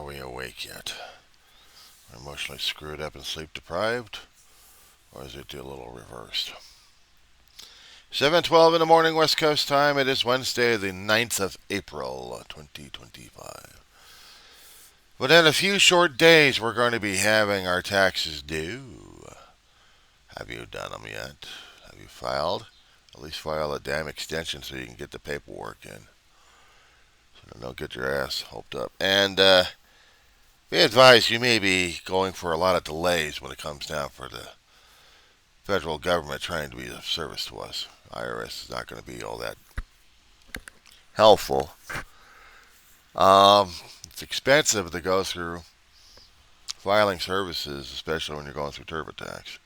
we awake yet? Emotionally screwed up and sleep deprived? Or is it a little reversed? 7:12 in the morning West Coast time. It is Wednesday, the 9th of April, 2025. Within a few short days, we're going to be having our taxes due. Have you done them yet? Have you filed? At least file a damn extension so you can get the paperwork in. So don't get your ass hoped up. And be advised, you may be going for a lot of delays when it comes down for the federal government trying to be of service to us. IRS is not going to be all that helpful. It's expensive to go through filing services, especially when you're going through TurboTax.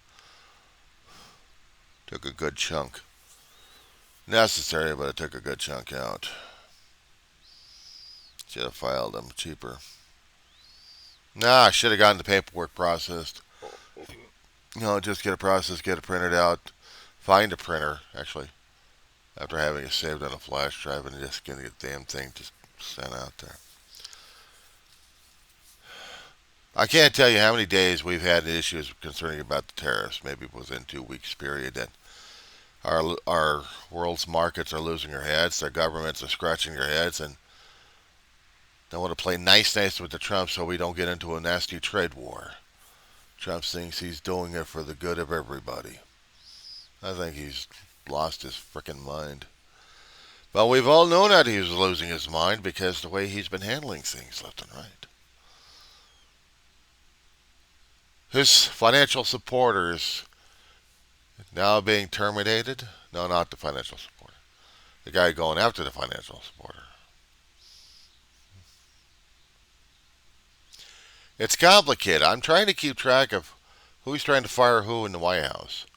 Took a good chunk. Necessary, but it took a good chunk out. Should have filed them cheaper. Nah, I should have gotten the paperwork processed. Just get it processed, get it printed out. Find a printer, actually, after having it saved on a flash drive and just getting the damn thing just sent out there. I can't tell you how many days we've had issues concerning about the tariffs, maybe within 2 weeks period, that our world's markets are losing their heads, their governments are scratching their heads, and they want to play nice with the Trump so we don't get into a nasty trade war. Trump thinks he's doing it for the good of everybody. I think he's lost his frickin' mind. But we've all known that he was losing his mind because of the way he's been handling things left and right. His financial supporters now being terminated. No, not the financial supporter. The guy going after the financial supporter. It's complicated. I'm trying to keep track of who's trying to fire who in the White House.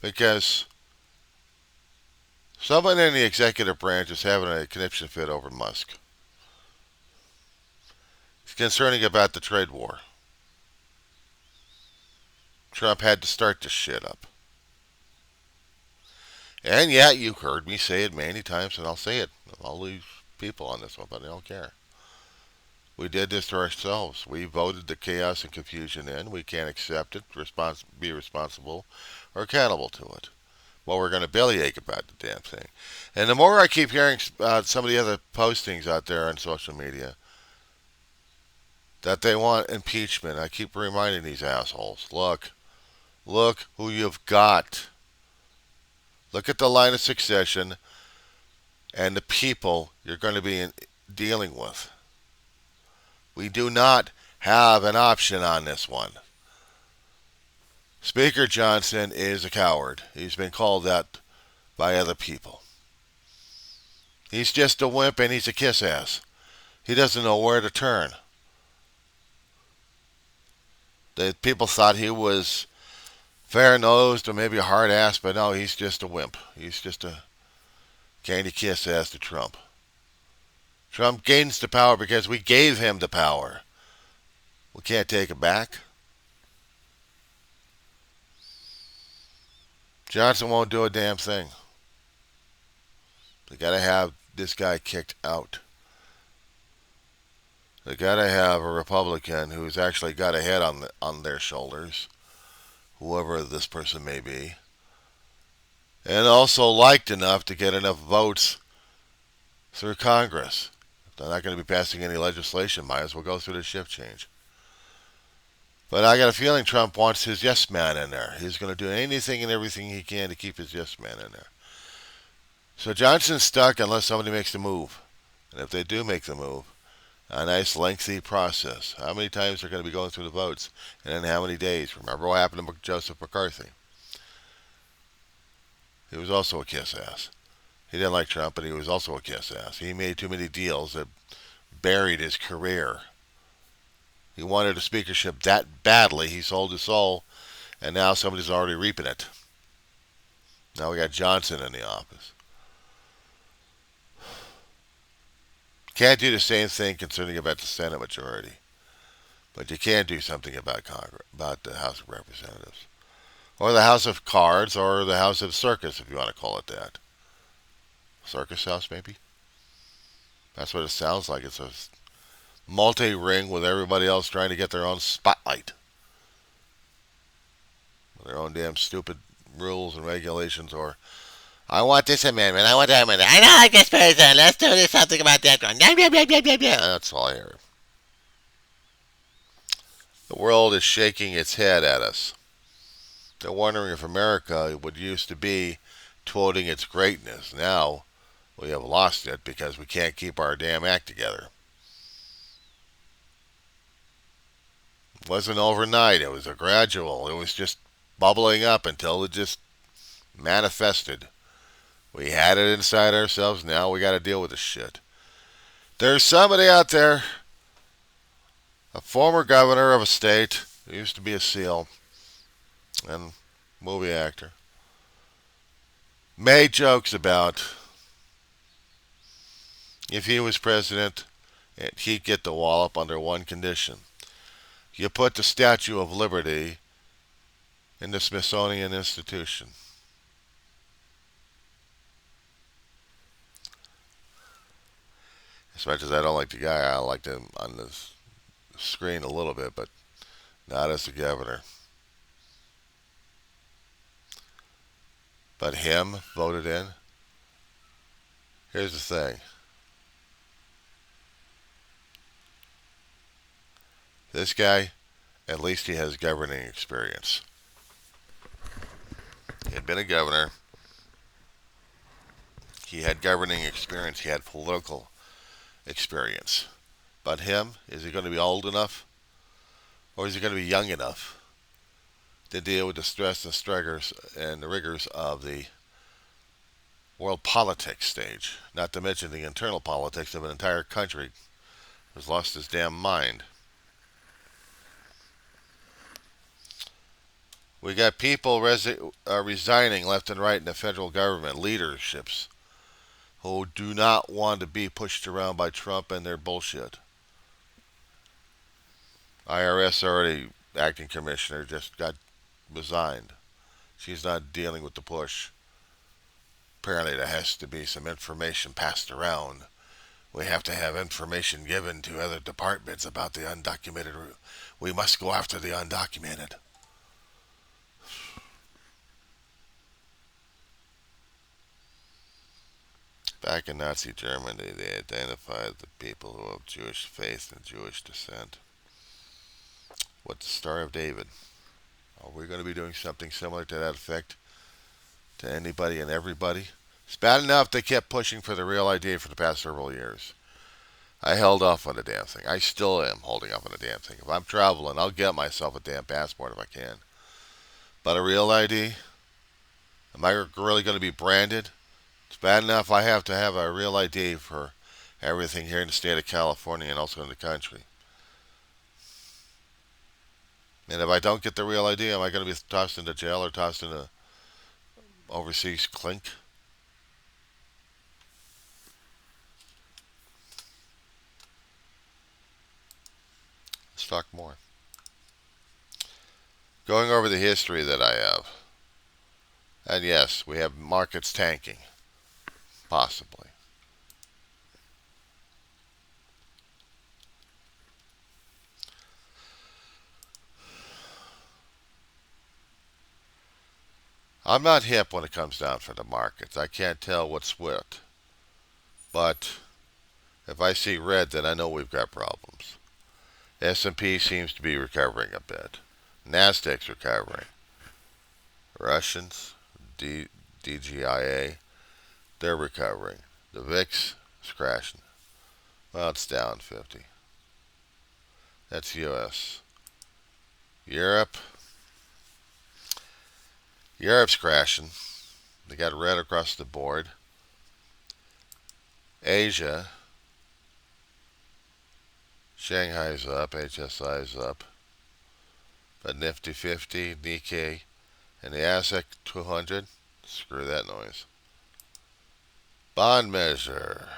Because someone in the executive branch is having a conniption fit over Musk. It's concerning about the trade war. Trump had to start this shit up. And yeah, you heard me say it many times, and I'll say it. All these people on this one, but I don't care. We did this to ourselves. We voted the chaos and confusion in. We can't accept it, be responsible, or accountable to it. Well, we're going to bellyache about the damn thing. And the more I keep hearing some of the other postings out there on social media that they want impeachment, I keep reminding these assholes, look who you've got. Look at the line of succession and the people you're going to be dealing with. We do not have an option on this one. Speaker Johnson is a coward. He's been called that by other people. He's just a wimp and he's a kiss ass. He doesn't know where to turn. The people thought he was fair-nosed or maybe a hard ass, but no, he's just a wimp. He's just a candy kiss ass to Trump. Trump gains the power because we gave him the power. We can't take it back. Johnson won't do a damn thing. They gotta have this guy kicked out. They gotta have a Republican who's actually got a head on their shoulders, whoever this person may be, and also liked enough to get enough votes through Congress. If they're not going to be passing any legislation, might as well go through the shift change. But I got a feeling Trump wants his yes man in there. He's going to do anything and everything he can to keep his yes man in there. So Johnson's stuck unless somebody makes the move. And if they do make the move, a nice lengthy process. How many times they're going to be going through the votes? And then how many days? Remember what happened to Joseph McCarthy? He was also a kiss ass. He didn't like Trump, but he was also a kiss ass. He made too many deals that buried his career. He wanted a speakership that badly, he sold his soul, and now somebody's already reaping it. Now we got Johnson in the office. Can't do the same thing concerning about the Senate majority, but you can do something about Congress, about the House of Representatives, or the House of Cards, or the House of Circus, if you want to call it that. Circus House, maybe. That's what it sounds like. It's multi-ring with everybody else trying to get their own spotlight. Their own damn stupid rules and regulations, or I want this amendment, I want that amendment, I don't like this person, let's do this, something about that one. That's all I hear. The world is shaking its head at us. They're wondering if America would used to be touting its greatness. Now we have lost it because we can't keep our damn act together. It wasn't overnight. It was a gradual. It was just bubbling up until it just manifested. We had it inside ourselves. Now we got to deal with this shit. There's somebody out there, a former governor of a state, who used to be a SEAL and movie actor, made jokes about if he was president, he'd get the wallop under one condition. You put the Statue of Liberty in the Smithsonian Institution. As much as I don't like the guy, I liked him on the screen a little bit, but not as the governor. But him voted in. Here's the thing. This guy, at least he has governing experience. He had been a governor. He had governing experience. He had political experience. But him, is he going to be old enough? Or is he going to be young enough to deal with the stress and struggles and the rigors of the world politics stage? Not to mention the internal politics of an entire country who's lost his damn mind. We got people resigning left and right in the federal government leaderships who do not want to be pushed around by Trump and their bullshit. IRS already acting commissioner just got resigned. She's not dealing with the push. Apparently there has to be some information passed around. We have to have information given to other departments about the undocumented. We must go after the undocumented. Back in Nazi Germany, they identified the people who have Jewish faith and Jewish descent with the Star of David. Are we going to be doing something similar to that effect to anybody and everybody? It's bad enough they kept pushing for the real ID for the past several years. I held off on the damn thing. I still am holding off on the damn thing. If I'm traveling, I'll get myself a damn passport if I can. But a real ID? Am I really going to be branded? It's bad enough I have to have a real ID for everything here in the state of California and also in the country. And if I don't get the real ID, am I going to be tossed into jail or tossed into overseas clink? Let's talk more. Going over the history that I have. And yes, we have markets tanking. Possibly. I'm not hip when it comes down for the markets. I can't tell what's what. But if I see red, then I know we've got problems. S&P seems to be recovering a bit. Nasdaq's recovering. Russians, DGIA, they're recovering. The VIX is crashing. Well, it's down 50. That's US. Europe's crashing. They got red across the board. Asia, Shanghai's up, HSI's up. But Nifty 50, Nikkei, and the ASIC 200, screw that noise. Bond measure.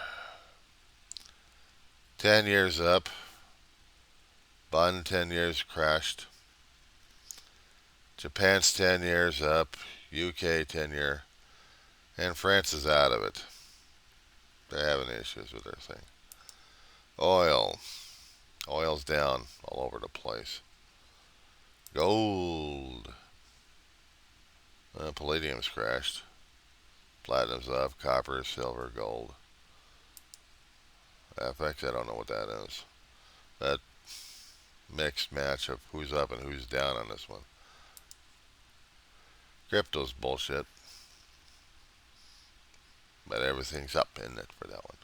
10 years up. Bond 10 years crashed. Japan's 10 years up. UK 10 year. And France is out of it. They're having issues with their thing. Oil. down all over the place. Gold. Palladium's crashed. Platinum's up. Copper, silver, gold. FX, I don't know what that is. That mixed match of who's up and who's down on this one. Crypto's bullshit. But everything's up in it for that one.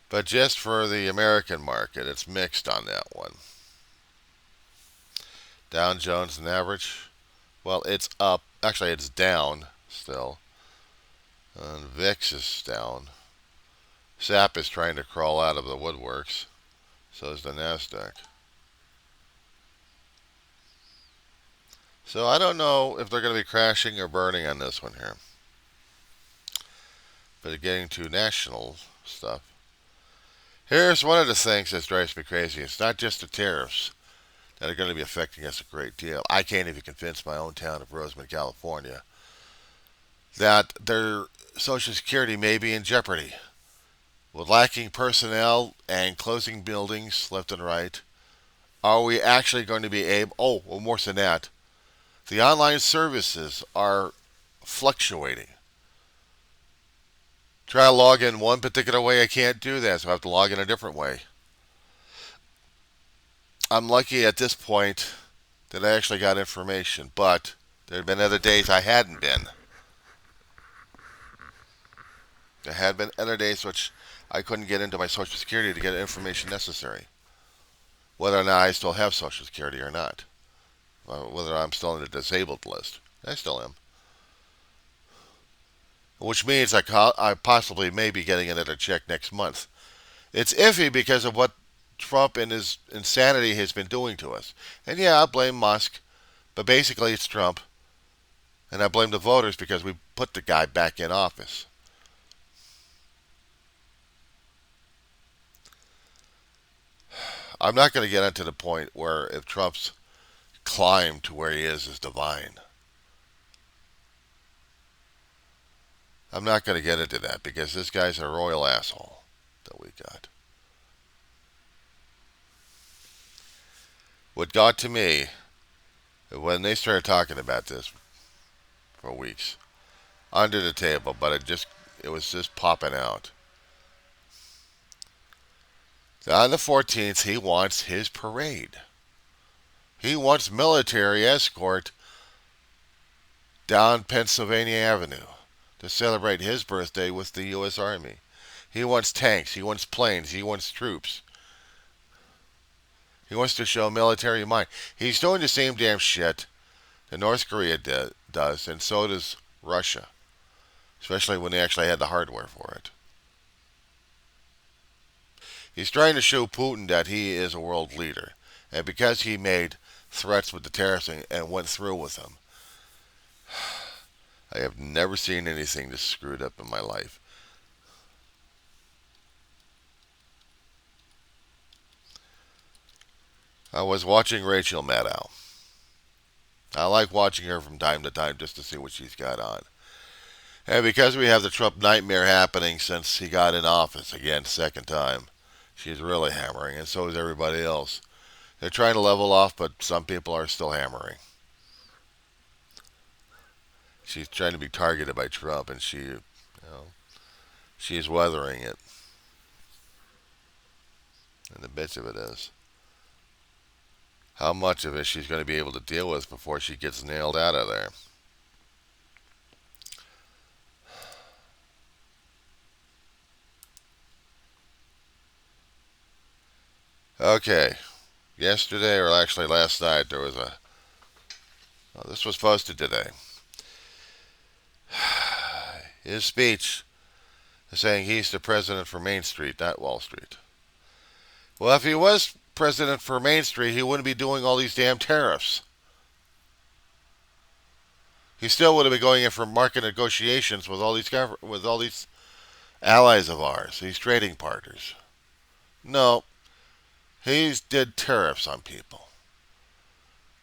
But just for the American market, it's mixed on that one. Dow Jones and average. Well, it's up. Actually, it's down still. And VIX is down. SAP is trying to crawl out of the woodworks. So is the NASDAQ. So I don't know if they're going to be crashing or burning on this one here. But getting to national stuff. Here's one of the things that drives me crazy. It's not just the tariffs that are going to be affecting us a great deal. I can't even convince my own town of Roseman, California, that their Social Security may be in jeopardy. With lacking personnel and closing buildings left and right, are we actually going to be able... Oh, well, more than that. The online services are fluctuating. Try to log in one particular way, I can't do that, so I have to log in a different way. I'm lucky at this point that I actually got information, but there have been other days I hadn't been. There had been other days which I couldn't get into my Social Security to get information necessary. Whether or not I still have Social Security or not. Whether I'm still in the disabled list. I still am. Which means I possibly may be getting another check next month. It's iffy because of what Trump and his insanity has been doing to us. And yeah, I blame Musk, but basically it's Trump. And I blame the voters because we put the guy back in office. I'm not going to get into the point where if Trump's climb to where he is divine. I'm not going to get into that because this guy's a royal asshole that we got. What got to me, when they started talking about this for weeks, under the table, but it was just popping out. On the 14th, he wants his parade. He wants military escort down Pennsylvania Avenue to celebrate his birthday with the U.S. Army. He wants tanks. He wants planes. He wants troops. He wants to show military might. He's doing the same damn shit that North Korea does, and so does Russia, especially when they actually had the hardware for it. He's trying to show Putin that he is a world leader, and because he made threats with the tariffs and went through with them, I have never seen anything this screwed up in my life. I was watching Rachel Maddow. I like watching her from time to time just to see what she's got on. And because we have the Trump nightmare happening since he got in office again, second time, she's really hammering, and so is everybody else. They're trying to level off, but some people are still hammering. She's trying to be targeted by Trump, and she's weathering it. And the bitch of it is how much of it she's going to be able to deal with before she gets nailed out of there. Okay. Yesterday, or actually last night, there was this was posted today. His speech is saying he's the president for Main Street, not Wall Street. Well, if he was president for Main Street, he wouldn't be doing all these damn tariffs. He still would have been going in for market negotiations with all these allies of ours, these trading partners. No, he did tariffs on people.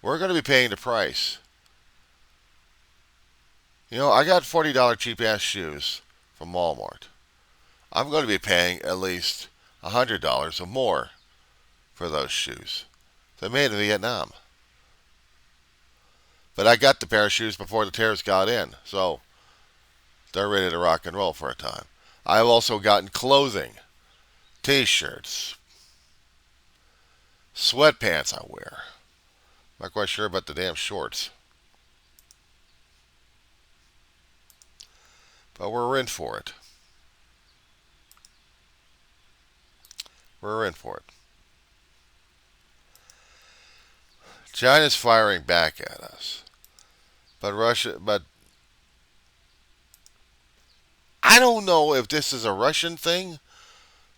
We're going to be paying the price. I got $40 cheap-ass shoes from Walmart. I'm going to be paying at least $100 or more for those shoes. They're made in Vietnam. But I got the pair of shoes before the tariffs got in, so they're ready to rock and roll for a time. I've also gotten clothing, t-shirts, sweatpants I wear. Not quite sure about the damn shorts. But we're in for it. We're in for it. China's firing back at us. But I don't know if this is a Russian thing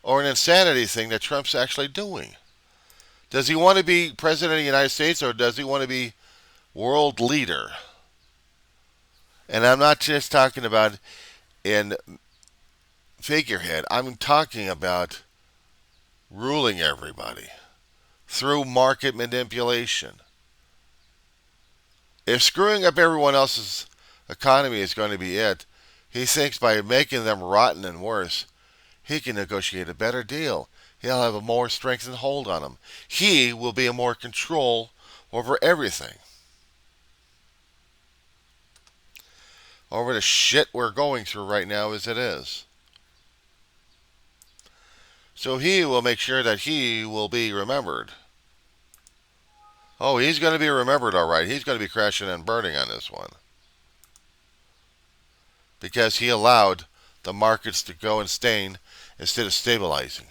or an insanity thing that Trump's actually doing. Does he want to be president of the United States or does he want to be world leader? And I'm not just talking about in figurehead. I'm talking about ruling everybody through market manipulation. If screwing up everyone else's economy is going to be it, he thinks by making them rotten and worse, he can negotiate a better deal. He'll have a more strengthened hold on them. He will be in more control over everything. Over the shit we're going through right now as it is. So he will make sure that he will be remembered. Oh, he's going to be remembered all right. He's going to be crashing and burning on this one. Because he allowed the markets to go insane instead of stabilizing.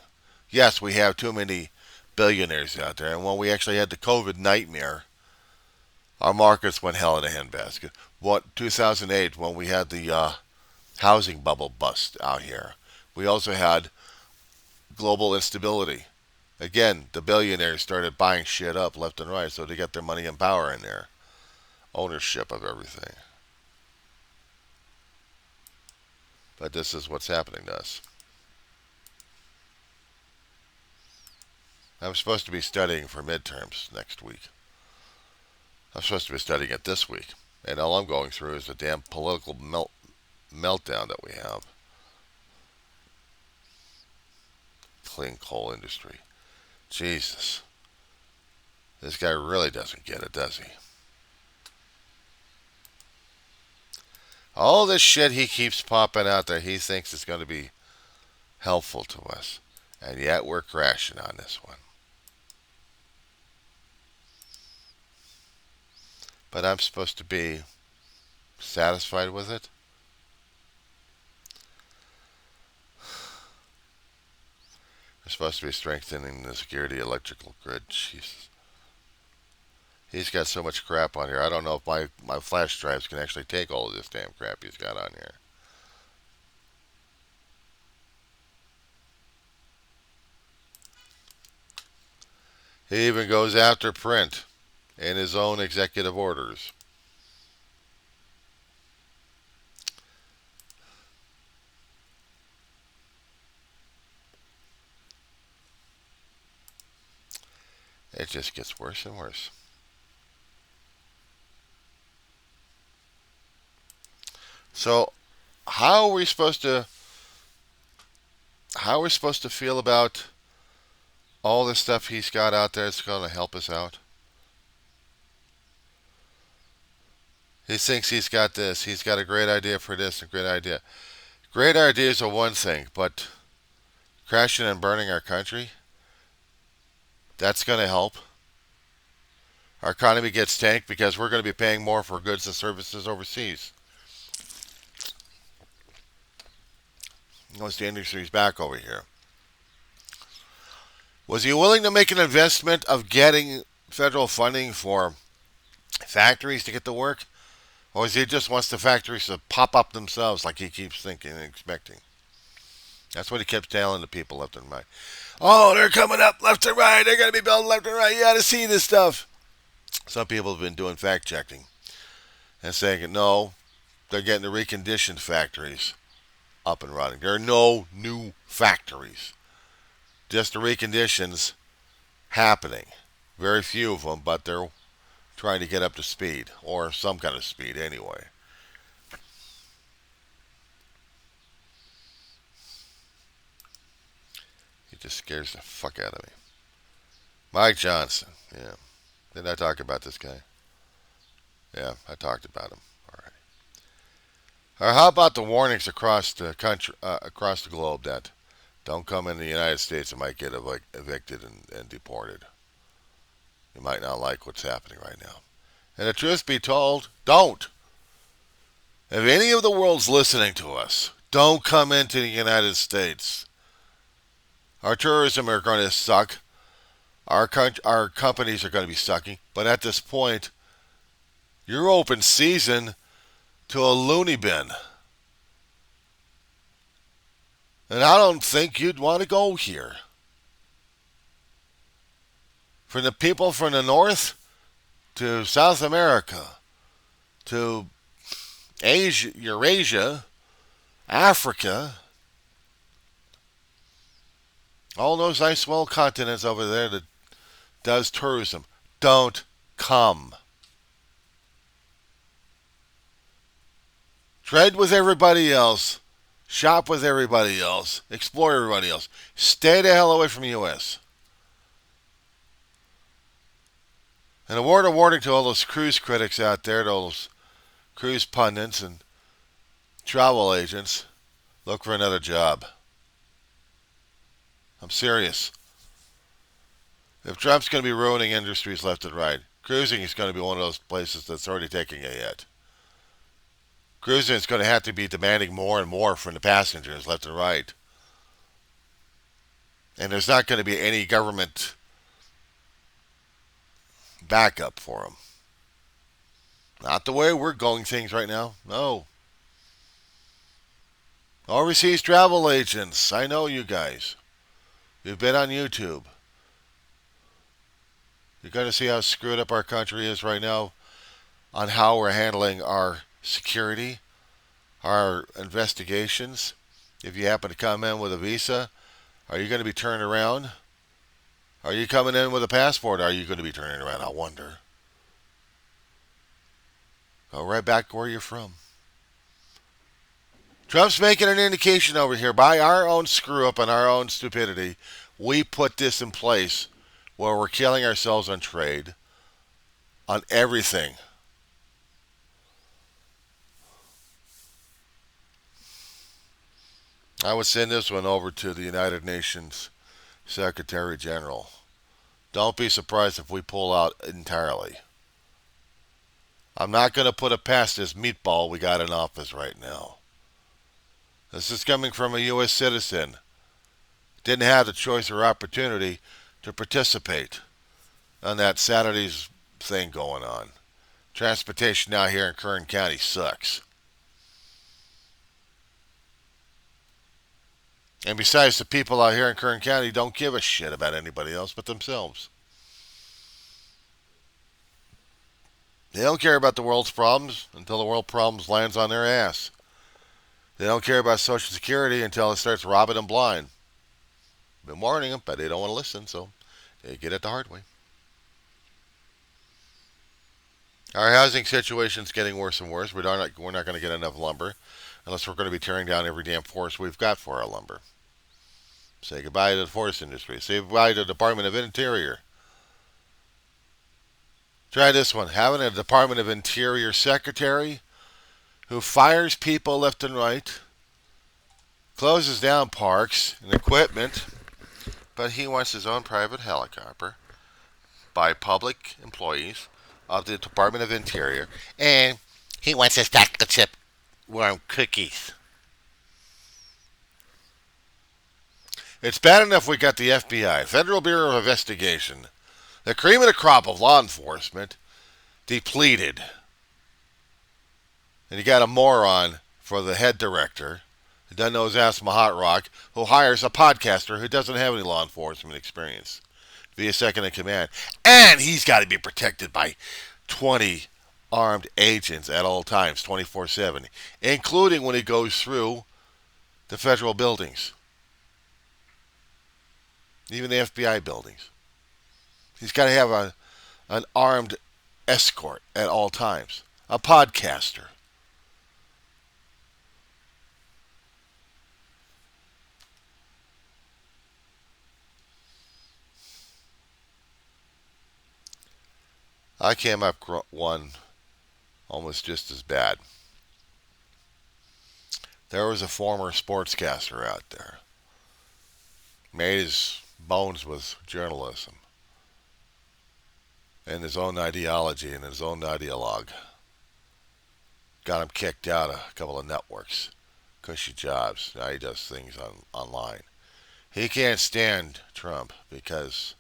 Yes, we have too many billionaires out there. And when we actually had the COVID nightmare, our markets went hell in a handbasket. 2008, when we had the housing bubble bust out here, we also had global instability. Again, the billionaires started buying shit up left and right so they get their money and power in there. Ownership of everything. But this is what's happening to us. I'm supposed to be studying for midterms next week. I'm supposed to be studying it this week. And all I'm going through is the damn political meltdown that we have. Clean coal industry. Jesus. This guy really doesn't get it, does he? All this shit he keeps popping out there, he thinks is going to be helpful to us. And yet we're crashing on this one. But I'm supposed to be satisfied with it. We're supposed to be strengthening the security electrical grid. Jesus. He's got so much crap on here. I don't know if my flash drives can actually take all of this damn crap he's got on here. He even goes after print in his own executive orders. It just gets worse and worse. So, how are we supposed to feel about all this stuff he's got out there that's going to help us out? He thinks he's got this. He's got a great idea for this, a great idea. Great ideas are one thing, but crashing and burning our country, that's going to help. Our economy gets tanked because we're going to be paying more for goods and services overseas. Once the industry's back over here. Was he willing to make an investment of getting federal funding for factories to get to work? Or is he just wants the factories to pop up themselves like he keeps thinking and expecting? That's what he kept telling the people left and right. Oh, they're coming up left and right. They're going to be building left and right. You got to see this stuff. Some people have been doing fact checking and saying, no, they're getting the reconditioned factories up and running. There are no new factories. Just the reconditions happening. Very few of them, but they're trying to get up to speed, or some kind of speed anyway. just scares the fuck out of me. Mike Johnson. Yeah. Didn't I talk about this guy? Yeah, I talked about him. All right. How about the warnings across the country, across the globe that don't come in the United States and might get evicted and deported? You might not like what's happening right now. And the truth be told, don't. If any of the world's listening to us, don't come into the United States. Our tourism are going to suck. Our companies are going to be sucking. But at this point, you're open season to a loony bin. And I don't think you'd want to go here. For the people from the north to South America to Asia, Eurasia, Africa, all those nice small continents over there that does tourism, don't come. Trade with everybody else. Shop with everybody else. Explore everybody else. Stay the hell away from the U.S. And a word of warning to all those cruise critics out there, those cruise pundits and travel agents, look for another job. I'm serious. If Trump's going to be ruining industries left and right, cruising is going to be one of those places that's already taking a hit. Cruising is going to have to be demanding more and more from the passengers left and right. And there's not going to be any government backup for them. Not the way we're going things right now. No. Overseas travel agents. I know you guys. You've been on YouTube. You're going to see how screwed up our country is right now on how we're handling our security, our investigations. If you happen to come in with a visa, are you going to be turned around? Are you coming in with a passport? Are you going to be turning around? I wonder. Go right back where you're from. Trump's making an indication over here by our own screw up and our own stupidity. We put this in place where we're killing ourselves on trade, on everything. I would send this one over to the United Nations Secretary General. Don't be surprised if we pull out entirely. I'm not going to put it past this meatball we got in office right now. This is coming from a U.S. citizen. Didn't have the choice or opportunity to participate on that Saturday's thing going on. Transportation out here in Kern County sucks. And besides, the people out here in Kern County don't give a shit about anybody else but themselves. They don't care about the world's problems until the world problems lands on their ass. They don't care about Social Security until it starts robbing them blind. Been warning them, but they don't want to listen, so they get it the hard way. Our housing situation's getting worse and worse. We're not going to get enough lumber unless we're going to be tearing down every damn forest we've got for our lumber. Say goodbye to the forest industry. Say goodbye to the Department of Interior. Try this one. Having a Department of Interior secretary who fires people left and right, closes down parks and equipment, but he wants his own private helicopter by public employees of the Department of Interior, and he wants his chocolate chip warm cookies. It's bad enough we got the FBI, Federal Bureau of Investigation, the cream of the crop of law enforcement, depleted. And you got a moron for the head director who doesn't know his ass from a hot rock, who hires a podcaster who doesn't have any law enforcement experience to be a second in command. And he's got to be protected by 20 armed agents at all times, 24/7, including when he goes through the federal buildings, even the FBI buildings. He's got to have an armed escort at all times, a podcaster. I came up one almost just as bad. There was a former sportscaster out there, made his bones with journalism and his own ideology and his own ideologue. Got him kicked out of a couple of networks, cushy jobs. Now he does things online. He can't stand Trump because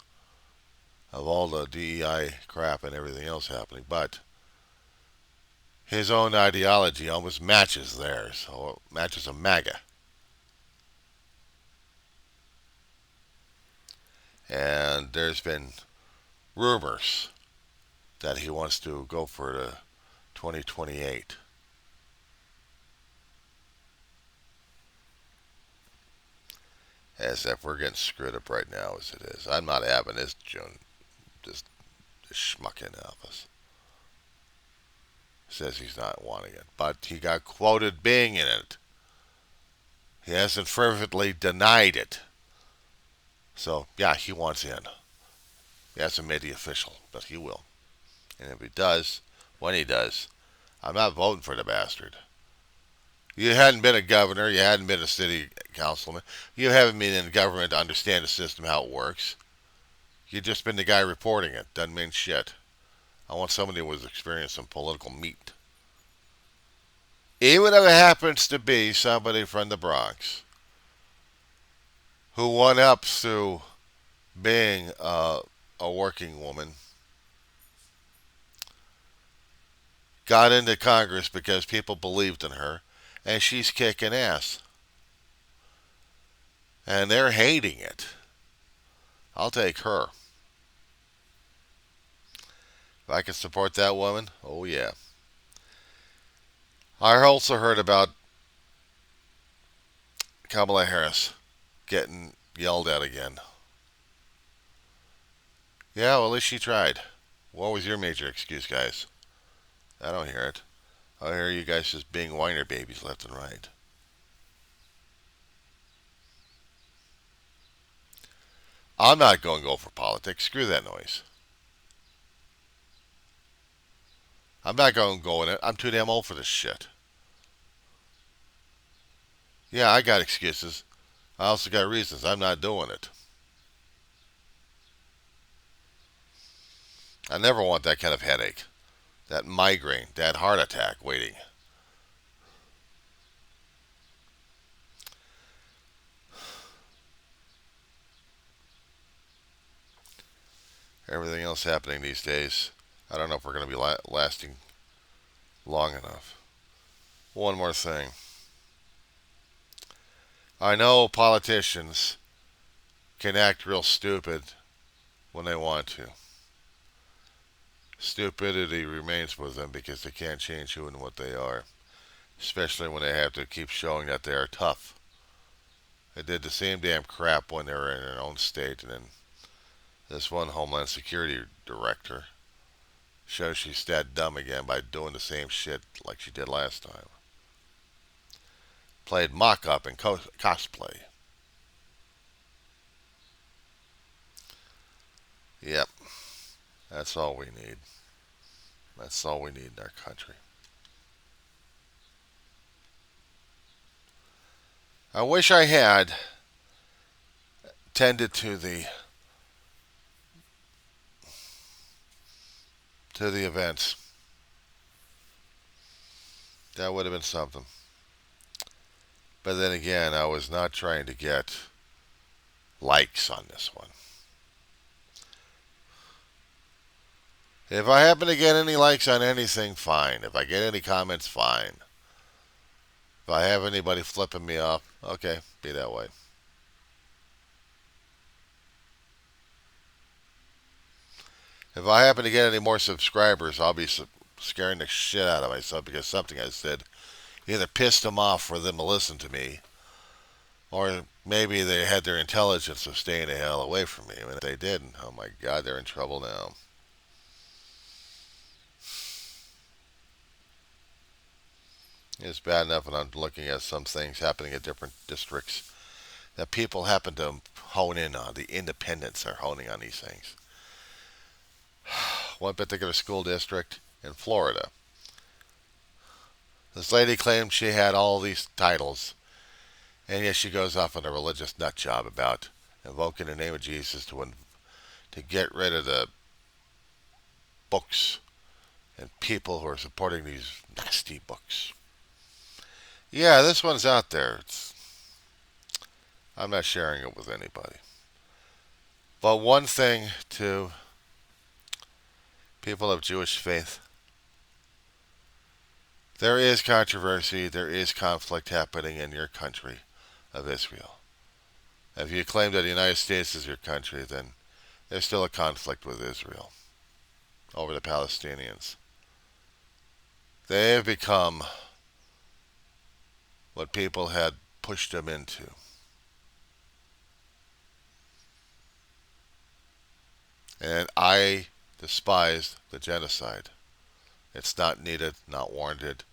of all the DEI crap and everything else happening, but his own ideology almost matches theirs, or matches a MAGA. And there's been rumors that he wants to go for the 2028. As if we're getting screwed up right now as it is. I'm not having this June, this schmuck in the office. Says he's not wanting it. But he got quoted being in it. He hasn't fervently denied it. So, yeah, he wants in. He hasn't made it official, but he will. And if he does, when he does, I'm not voting for the bastard. You hadn't been a governor, you hadn't been a city councilman, you haven't been in government to understand the system, how it works. You've just been the guy reporting it. Doesn't mean shit. I want somebody who was experienced in political meat. Even if it happens to be somebody from the Bronx who went up through being a working woman, got into Congress because people believed in her, and she's kicking ass. And they're hating it. I'll take her. If I can support that woman, oh yeah. I also heard about Kamala Harris getting yelled at again. Yeah, well, at least she tried. What was your major excuse, guys? I don't hear it. I hear you guys just being whiner babies left and right. I'm not going to go for politics. Screw that noise. I'm not going to go in it. I'm too damn old for this shit. Yeah, I got excuses. I also got reasons. I'm not doing it. I never want that kind of headache, that migraine, that heart attack waiting. Everything else happening these days, I don't know if we're going to be lasting long enough. One more thing. I know politicians can act real stupid when they want to. Stupidity remains with them because they can't change who and what they are, especially when they have to keep showing that they are tough. They did the same damn crap when they were in their own state, and then this one Homeland Security director shows she's that dumb again by doing the same shit like she did last time. Played mock-up and cosplay. Yep, that's all we need. That's all we need in our country. I wish I had tended to the events. That would have been something. But then again, I was not trying to get likes on this one. If I happen to get any likes on anything, fine. If I get any comments, fine. If I have anybody flipping me off, okay, be that way. If I happen to get any more subscribers, I'll be scaring the shit out of myself because something I said either pissed them off for them to listen to me, or maybe they had their intelligence of staying the hell away from me. And if they didn't, oh my God, they're in trouble now. It's bad enough when I'm looking at some things happening at different districts that people happen to hone in on. The independents are honing on these things. one particular school district in Florida. This lady claimed she had all these titles, and yet she goes off on a religious nut job about invoking the name of Jesus to get rid of the books and people who are supporting these nasty books. Yeah, this one's out there. I'm not sharing it with anybody. But one thing to people of Jewish faith, there is controversy, there is conflict happening in your country of Israel. If you claim that the United States is your country, then there's still a conflict with Israel over the Palestinians. They have become what people had pushed them into. And I despise the genocide. It's not needed, not warranted.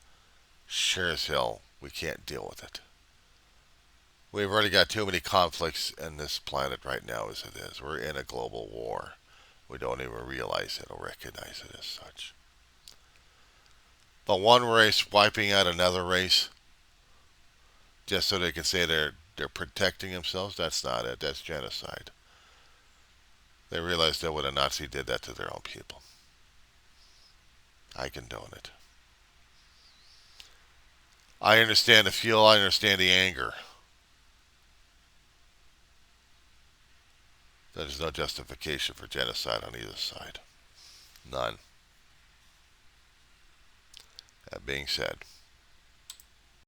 Sure as hell, we can't deal with it. We've already got too many conflicts in this planet right now as it is. We're in a global war. We don't even realize it or recognize it as such. But one race wiping out another race just so they can say they're protecting themselves, that's not it. That's genocide. They realized that when a Nazi did that to their own people. I condone it. I understand the fuel. I understand the anger. There's no justification for genocide on either side. None. That being said,